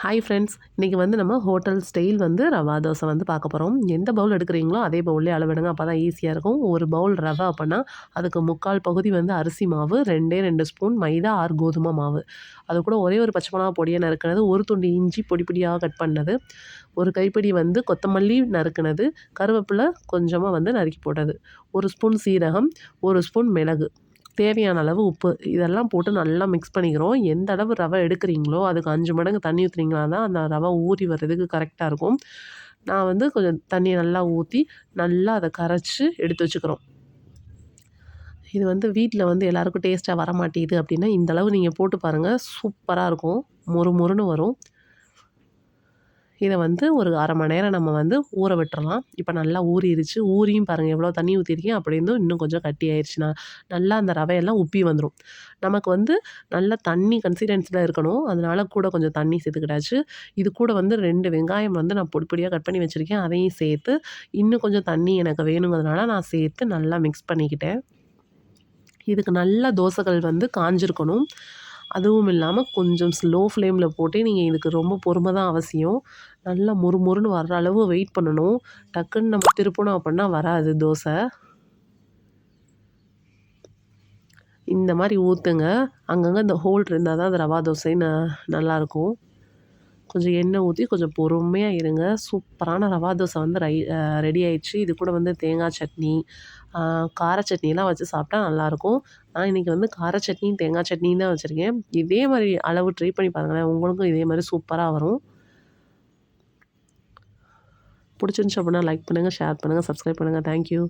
Hi friends, இன்றைக்கி வந்து நம்ம ஹோட்டல் ஸ்டைல் வந்து ரவா தோசை வந்து பார்க்க போகிறோம். எந்த பவுல் எடுக்கிறீங்களோ அதே பவுல்லே அளவெடுங்க. அப்போ தான் ஈஸியாக இருக்கும். ஒரு பவுல் ரவை அப்படின்னா அதுக்கு 3/4 பகுதி வந்து அரிசி மாவு, 2 ஸ்பூன் மைதா ஆர் கோதுமை மாவு, அது கூட ஒரே ஒரு பச்சை மிளகா பொடியை நறுக்கினது, ஒரு துண்டு இஞ்சி பொடி பொடியாக கட் பண்ணது, ஒரு கைப்பிடி வந்து கொத்தமல்லி நறுக்கினது, கருவேப்பிலை கொஞ்சமாக வந்து நறுக்கி போட்டது, ஒரு ஸ்பூன் சீரகம், ஒரு ஸ்பூன் மிளகு, தேவையான அளவு உப்பு, இதெல்லாம் போட்டு நல்லா மிக்ஸ் பண்ணிக்கிறோம். எந்த அளவு ரவை எடுக்கிறீங்களோ அதுக்கு 5 மடங்கு தண்ணி ஊற்றுனீங்கன்னா தான் அந்த ரவை ஊறி வர்றதுக்கு கரெக்டாக இருக்கும். நான் வந்து கொஞ்சம் தண்ணியை நல்லா ஊற்றி நல்லா அதை கரைச்சி எடுத்து வச்சுக்கிறோம். இது வந்து வீட்டில் வந்து எல்லாருக்கும் டேஸ்ட்டாக வரமாட்டேங்குது அப்படின்னா இந்த அளவு நீங்கள் போட்டு பாருங்கள், சூப்பராக இருக்கும். மொறு மொறுன்னு வரும். இதை வந்து ஒரு 1/2 மணி நேரம் நம்ம வந்து ஊற விட்டுறலாம். இப்போ நல்லா ஊறிடுச்சு. ஊறியும் பாருங்கள் எவ்வளோ தண்ணி ஊற்றிருக்கேன். அப்படி இருந்தும் இன்னும் கொஞ்சம் கட்டி ஆயிடுச்சுன்னா நல்லா அந்த ரவையெல்லாம் உப்பி வந்துடும். நமக்கு வந்து நல்லா தண்ணி கன்சிஸ்டன்சியில் இருக்கணும். அதனால கூட கொஞ்சம் தண்ணி சேர்த்துக்கிட்டாச்சு. இது கூட வந்து 2 வெங்காயம் வந்து நான் பொடி பொடியாக கட் பண்ணி வச்சுருக்கேன். அதையும் சேர்த்து இன்னும் கொஞ்சம் தண்ணி எனக்கு வேணுங்கிறதுனால நான் சேர்த்து நல்லா மிக்ஸ் பண்ணிக்கிட்டேன். இதுக்கு நல்லா தோசைகள் வந்து காஞ்சிருக்கணும். அதுவும் இல்லாமல் கொஞ்சம் ஸ்லோ ஃப்ளேமில் போட்டு நீங்கள் இதுக்கு ரொம்ப பொறுமை தான் அவசியம். நல்லா மொறு மொறுன்னு வர்ற அளவு வெயிட் பண்ணணும். டக்குன்னு நம்ம திருப்பணும் அப்படின்னா வராது தோசை. இந்த மாதிரி ஊற்றுங்க. அங்கங்கே இந்த ஹோல் இருந்தால் தான் அந்த ரவா தோசை நல்லாயிருக்கும். கொஞ்சம் எண்ணெய் ஊற்றி கொஞ்சம் பொறுமையாக இருங்க. சூப்பரான ரவா தோசை வந்து ரெடி ஆயிடுச்சு. இது கூட வந்து தேங்காய் சட்னி, கார சட்னிலாம் வச்சு சாப்பிட்டா நல்லாயிருக்கும். நான் இன்றைக்கி வந்து கார சட்னியும் தேங்காய் சட்னியும் தான் வச்சுருக்கேன். இதே மாதிரி அளவு ட்ரை பண்ணி பாருங்களேன். உங்களுக்கும் இதே மாதிரி சூப்பராக வரும். பிடிச்சிருந்துச்சு அப்படின்னா லைக் பண்ணுங்கள், ஷேர் பண்ணுங்கள், சப்ஸ்கிரைப் பண்ணுங்கள். தேங்க்யூ.